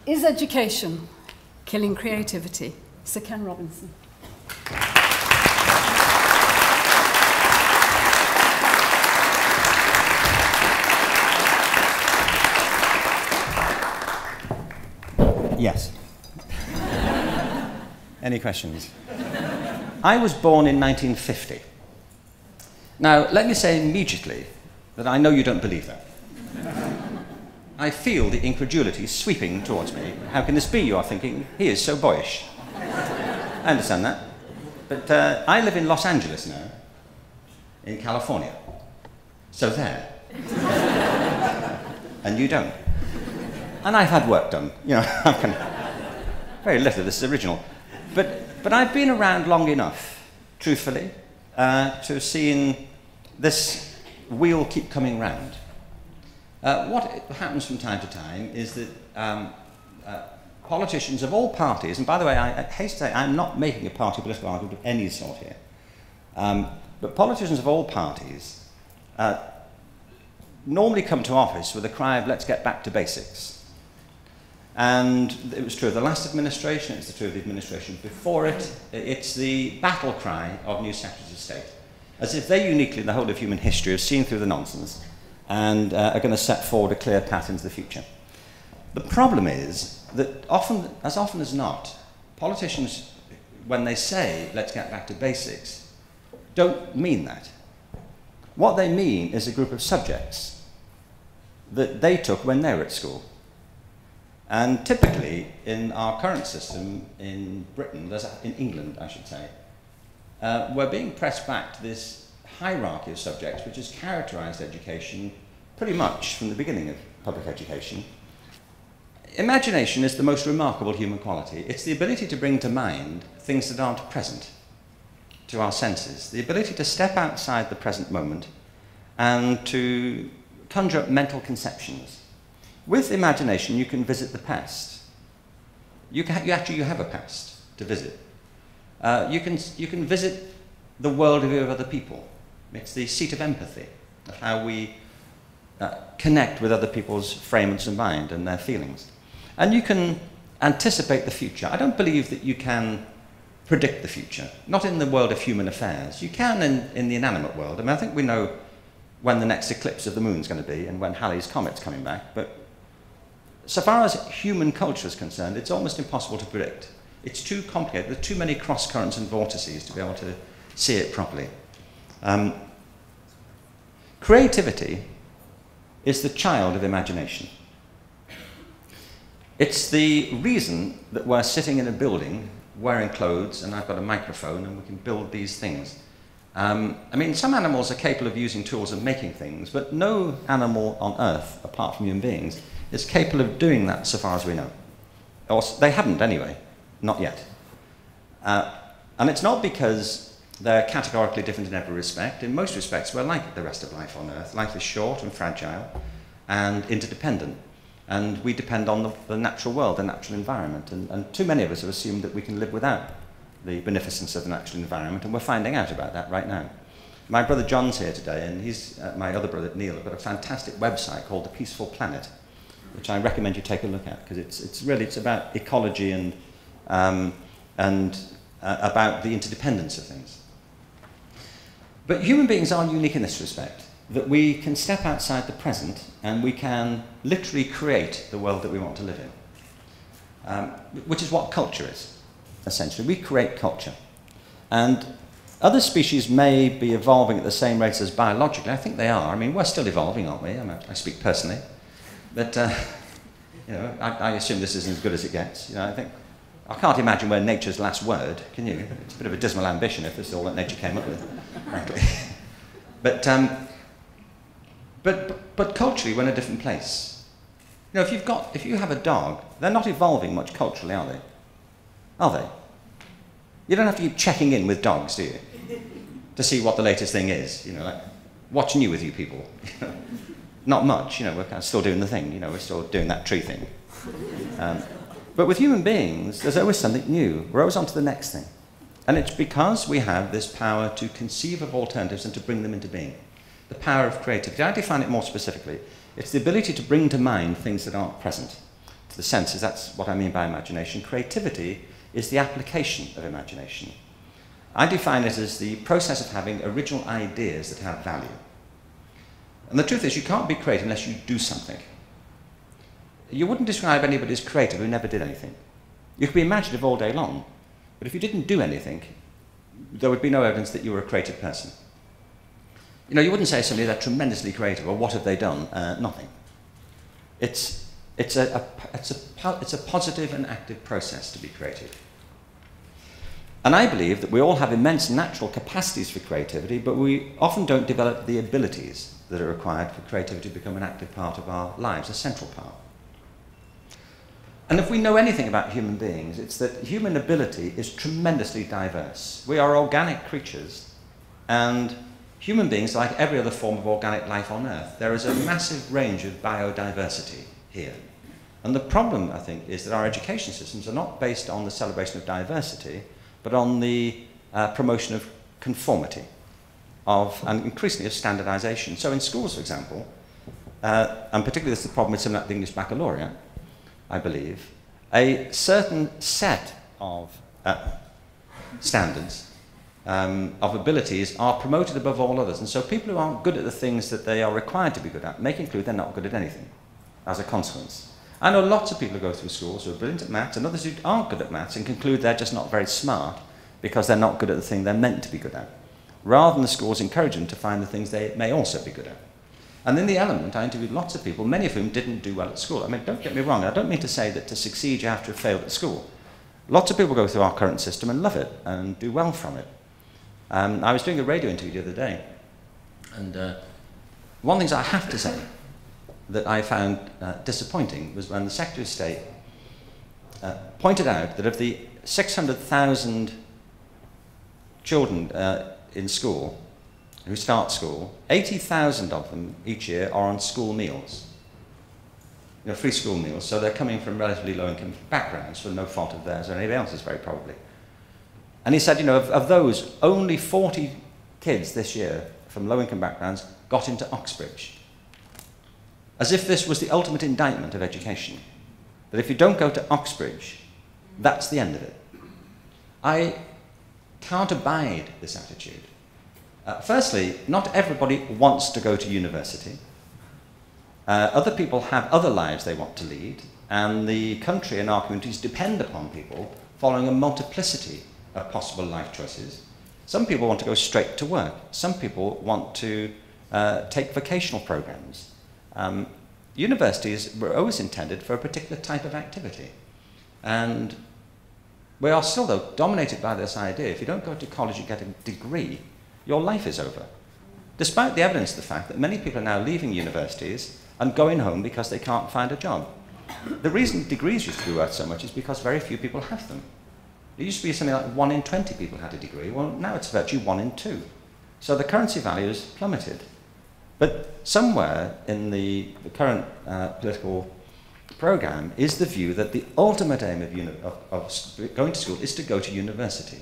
Is education killing creativity? Sir Ken Robinson. Yes. Any questions? I was born in 1950. Now, let me say immediately that I know you don't believe that. I feel the incredulity sweeping towards me. How can this be, you are thinking? He is so boyish. I understand that. But I live in Los Angeles now, in California. So there. And you don't. And I've had work done. You know, very little of this is original. But I've been around long enough, truthfully, to have seen this wheel keep coming round. What happens from time to time is that politicians of all parties, and by the way, I hate to say, I'm not making a party political argument of any sort here, but politicians of all parties normally come to office with a cry of let's get back to basics. And it was true of the last administration, it's true of the administration before it, it's the battle cry of new secretaries of state, as if they uniquely in the whole of human history have seen through the nonsense and are going to set forward a clear path into the future. The problem is that often as not, politicians, when they say, let's get back to basics, don't mean that. What they mean is a group of subjects that they took when they were at school. And typically, in our current system in Britain, in England, I should say, we're being pressed back to this hierarchy of subjects which has characterized education pretty much from the beginning of public education. Imagination is the most remarkable human quality. It's the ability to bring to mind things that aren't present to our senses, the ability to step outside the present moment and to conjure up mental conceptions. With imagination, you can visit the past. You have a past to visit. You can visit the worldview of other people. It's the seat of empathy, of how we connect with other people's frames of mind and their feelings. And you can anticipate the future. I don't believe that you can predict the future, not in the world of human affairs. You can in the inanimate world. I mean, I think we know when the next eclipse of the moon is going to be and when Halley's Comet's coming back, but so far as human culture is concerned, it's almost impossible to predict. It's too complicated. There are too many cross currents and vortices to be able to see it properly. Creativity is the child of imagination. It's the reason that we're sitting in a building wearing clothes and I've got a microphone and we can build these things. I mean, some animals are capable of using tools and making things, but no animal on Earth, apart from human beings, is capable of doing that so far as we know. Or they haven't anyway, not yet. And it's not because they're categorically different in every respect. In most respects, we're like the rest of life on Earth. Life is short and fragile and interdependent. And we depend on the natural world, the natural environment. And too many of us have assumed that we can live without the beneficence of the natural environment, and we're finding out about that right now. My brother John's here today, and he's, my other brother Neil, have got a fantastic website called The Peaceful Planet, which I recommend you take a look at, because it's about ecology and about the interdependence of things. But human beings are unique in this respect, that we can step outside the present and we can literally create the world that we want to live in, which is what culture is, essentially. We create culture. And other species may be evolving at the same rate as biologically. I think they are. I mean, we're still evolving, aren't we? I speak personally. But, you know, I assume this isn't as good as it gets. You know, I can't imagine we're nature's last word, can you? It's a bit of a dismal ambition if this is all that nature came up with, frankly. But culturally, we're in a different place. You know, if you have a dog, they're not evolving much culturally, are they? Are they? You don't have to keep checking in with dogs, do you? To see what the latest thing is. You know, like, what's new with you people? Not much, you know, we're kind of still doing the thing, you know, we're still doing that tree thing. But with human beings, there's always something new. We're always on to the next thing. And it's because we have this power to conceive of alternatives and to bring them into being. The power of creativity. I define it more specifically. It's the ability to bring to mind things that aren't present. the senses, that's what I mean by imagination. Creativity is the application of imagination. I define it as the process of having original ideas that have value. And the truth is, you can't be creative unless you do something. You wouldn't describe anybody as creative who never did anything. You could be imaginative all day long, but if you didn't do anything, there would be no evidence that you were a creative person. You know, you wouldn't say somebody they're tremendously creative, or what have they done? Nothing. It's a positive and active process to be creative. And I believe that we all have immense natural capacities for creativity, but we often don't develop the abilities that are required for creativity to become an active part of our lives, a central part. And if we know anything about human beings, it's that human ability is tremendously diverse. We are organic creatures, and human beings are like every other form of organic life on Earth. There is a massive range of biodiversity here. And the problem, I think, is that our education systems are not based on the celebration of diversity, but on the promotion of conformity, and increasingly of standardisation. So in schools, for example, and particularly this is the problem with something like the English Baccalaureate, I believe, a certain set of standards, of abilities, are promoted above all others. And so people who aren't good at the things that they are required to be good at may conclude they're not good at anything as a consequence. I know lots of people who go through schools who are brilliant at maths and others who aren't good at maths and conclude they're just not very smart because they're not good at the thing they're meant to be good at, rather than the schools encourage them to find the things they may also be good at. And in the element, I interviewed lots of people, many of whom didn't do well at school. I mean, don't get me wrong, I don't mean to say that to succeed you have to have failed at school. Lots of people go through our current system and love it and do well from it. I was doing a radio interview the other day, and one of the things I have to say that I found disappointing was when the Secretary of State pointed out that of the 600,000 children in school who start school, 80,000 of them each year are on school meals, you know, free school meals, so they're coming from relatively low-income backgrounds for no fault of theirs or anybody else's, very probably. And he said, you know, of those, only 40 kids this year from low-income backgrounds got into Oxbridge. As if this was the ultimate indictment of education, that if you don't go to Oxbridge, that's the end of it. I can't abide this attitude. Firstly, not everybody wants to go to university. Other people have other lives they want to lead, and the country and our communities depend upon people following a multiplicity of possible life choices. Some people want to go straight to work. Some people want to take vocational programs. Universities were always intended for a particular type of activity. And we are still, though, dominated by this idea, if you don't go to college and get a degree, your life is over. Despite the evidence of the fact that many people are now leaving universities and going home because they can't find a job. The reason degrees used to be worth so much is because very few people have them. It used to be something like 1 in 20 people had a degree. Well, now it's virtually 1 in 2. So the currency value has plummeted. But somewhere in the current political programme is the view that the ultimate aim of going to school is to go to university.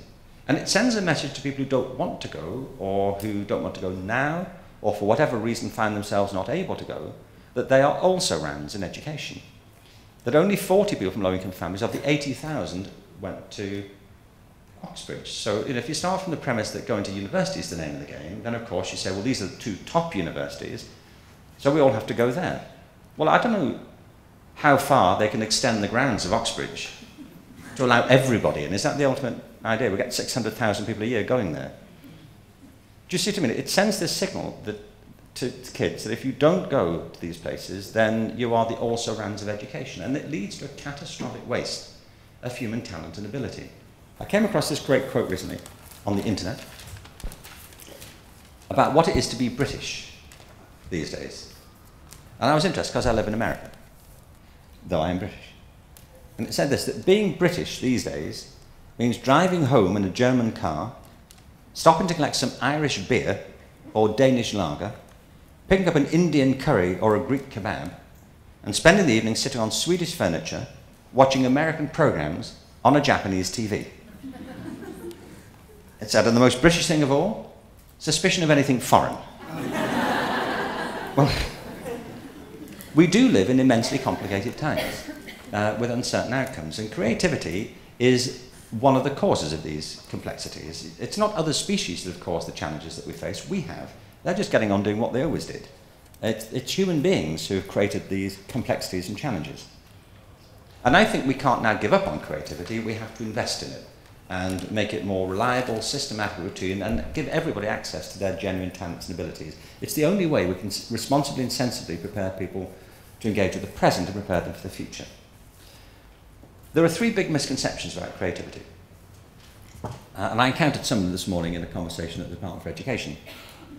And it sends a message to people who don't want to go, or who don't want to go now, or for whatever reason find themselves not able to go, that they are also rounds in education. That only 40 people from low-income families of the 80,000 went to Oxbridge. So if you start from the premise that going to university is the name of the game, then of course you say, well, these are the 2 top universities, so we all have to go there. Well, I don't know how far they can extend the grounds of Oxbridge to allow everybody in. Is that the ultimate idea? We get 600,000 people a year going there. Do you see what I mean? It sends this signal that, to kids that if you don't go to these places, then you are the also-rans of education, and it leads to a catastrophic waste of human talent and ability. I came across this great quote recently on the internet about what it is to be British these days. And I was interested because I live in America, though I am British. And it said this, that being British these days means driving home in a German car, stopping to collect some Irish beer or Danish lager, picking up an Indian curry or a Greek kebab, and spending the evening sitting on Swedish furniture, watching American programs on a Japanese TV. It said, and the most British thing of all, suspicion of anything foreign. Well, we do live in immensely complicated times. with uncertain outcomes. And creativity is one of the causes of these complexities. It's not other species that have caused the challenges that we face. We have. They're just getting on doing what they always did. It's human beings who have created these complexities and challenges. And I think we can't now give up on creativity. We have to invest in it and make it more reliable, systematic routine, and give everybody access to their genuine talents and abilities. It's the only way we can responsibly and sensibly prepare people to engage with the present and prepare them for the future. There are three big misconceptions about creativity. And I encountered some of them this morning in a conversation at the Department for Education.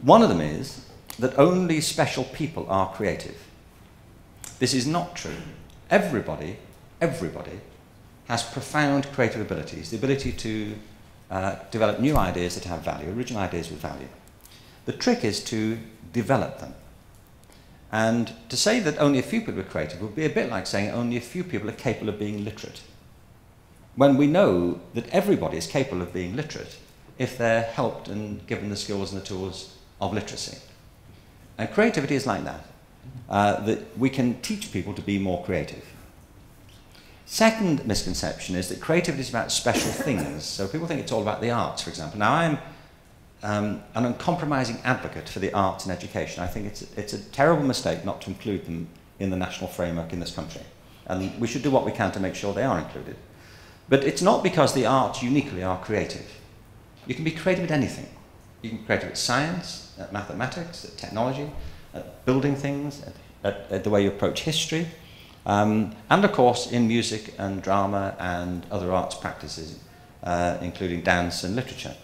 One of them is that only special people are creative. This is not true. Everybody has profound creative abilities, the ability to develop new ideas that have value, original ideas with value. The trick is to develop them. And to say that only a few people are creative would be a bit like saying only a few people are capable of being literate, when we know that everybody is capable of being literate if they're helped and given the skills and the tools of literacy. And creativity is like that, that we can teach people to be more creative. Second misconception is that creativity is about special things. So people think it's all about the arts, for example. Now, I'm an uncompromising advocate for the arts in education. I think it's a terrible mistake not to include them in the national framework in this country. And we should do what we can to make sure they are included. But it's not because the arts uniquely are creative. You can be creative at anything. You can be creative at science, at mathematics, at technology, at building things, at the way you approach history, and of course in music and drama and other arts practices, including dance and literature.